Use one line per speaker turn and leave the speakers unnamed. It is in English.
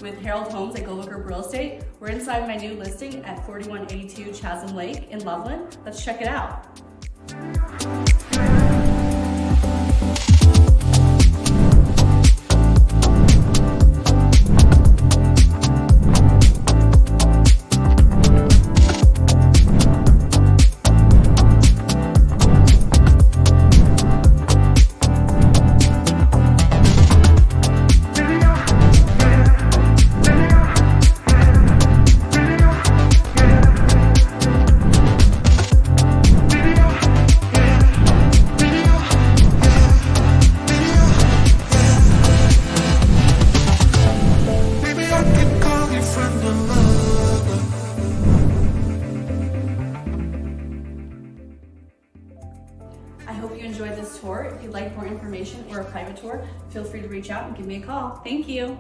with Harold Homes at Global Group Real Estate. We're inside my new listing at 4182 Chasm Lake in Loveland. Let's check it out. I hope you enjoyed this tour. If you'd like more information or a private tour, feel free to reach out and give me a call. Thank you.